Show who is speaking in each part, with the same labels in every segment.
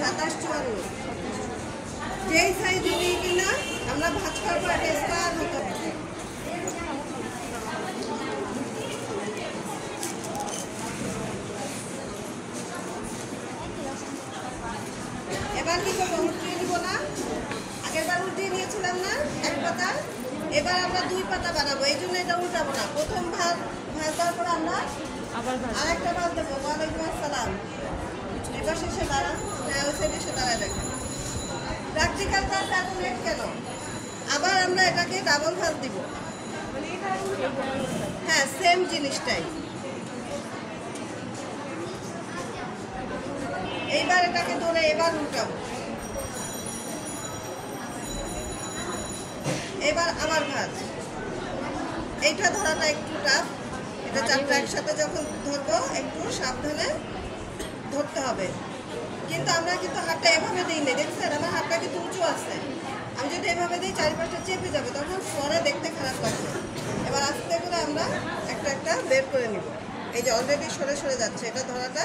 Speaker 1: 27-54 যেই সাইজ নিই কিনা আমরা ভাঁজ করবো একটা স্কোয়ার হতে হবে। এবার কি করবো, উল্টিয়ে নিব না? আগেরবার উল্টিয়ে নিয়েছিলাম না এক পাতা, এবার আমরা 2 পাতা বানাবো, এই জন্য এটা উল্টাবো না। প্রথম ভাঁজ দেওয়ার পর আমরা আরেকটা ভাঁজ দেবো। ওয়ালাইকুম আসসালাম। এবার শেষে দাঁড়ান, হ্যাঁ ওই সাইডে এসে দাঁড়ায় দেখেন। প্র্যাকটিক্যাল ক্লাস এত লেট কেন? আবার আমরা এটাকে ডাবল ভাঁজ দিব। হ্যাঁ সেম জিনিসটাই। এইবার এটাকে ধরে এবার উল্টাবো। এবার আবার ভাঁজ। এইটা ধরাটা একটু টাফ, এটা চারটা একসাথে যখন ধরবো একটু সাবধানে ধরতে হবে। কিন্তু আমরা কিন্তু হাতটা এভাবে দিই না, দেখছেন আমার হাতটা কিন্তু উঁচু আছে। আমি যদি এভাবে দিই চারিপাশটা চেপে যাবে, তখন পরে দেখতে খারাপ লাগবে। এবার আস্তে করে আমরা একটা একটা বের করে নিব। এই যে অলরেডি সরে সরে যাচ্ছে, এটা ধরাটা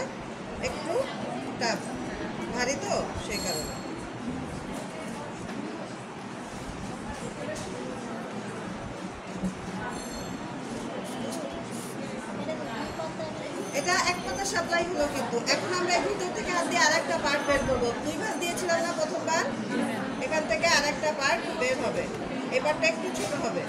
Speaker 1: একটু টাফ, ভারী তো সেই কারণে। এটা এক পাতা সাপ্লাই হলো, কিন্তু এখন আমরা এর ভিতর থেকে হাত দিয়ে আরেকটা পার্ট বের করবো। 2 ভাঁজ দিয়েছিলাম না প্রথমবার, এখান থেকে আরেকটা পার্ট বের হবে। এই পার্টটা একটু ছোট হবে।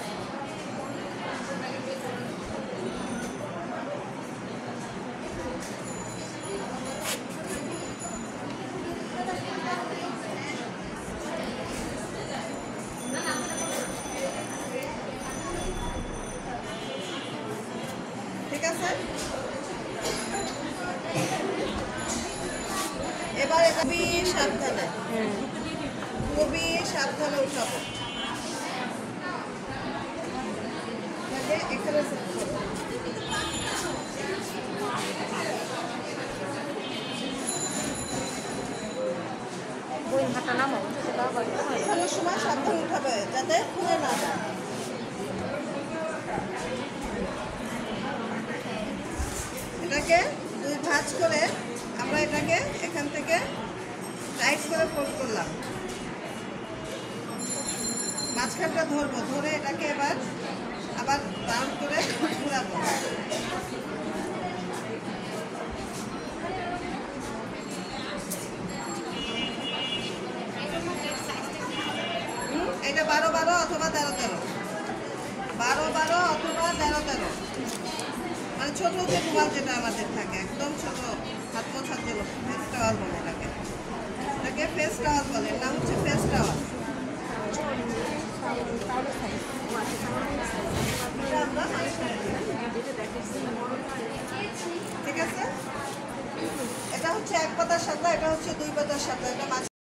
Speaker 1: ঠিক আছে, এবার খুবই সাবধানে উঠাবো। এখানে উঠানোর সময় সাবধান উঠাবে যাতে খুলে না যায়। এটাকে 2 ভাঁজ করে আমরা এটাকে এখান থেকে টাইট করে ফোল্ড করলাম। মাঝখানটা ধরবো, ধরে এটাকে এবার আবার রাউন্ড করে ঘুরাবো। এটা 12-12 অথবা 13-13, 12-12 অথবা 13-13, মানে ছোট যে রুমাল যেটা আমাদের থাকে, একদম ছোট হাত মোছার জন্য ফেস টাওয়াল বলে এটাকে। এটাকে ফেস টাওয়াল বলে, নাম হচ্ছে ফেস টাওয়াল। ঠিক আছে, এটা হচ্ছে 1 পাতার সাদা, এটা হচ্ছে 2 পাতার সাদা, এটা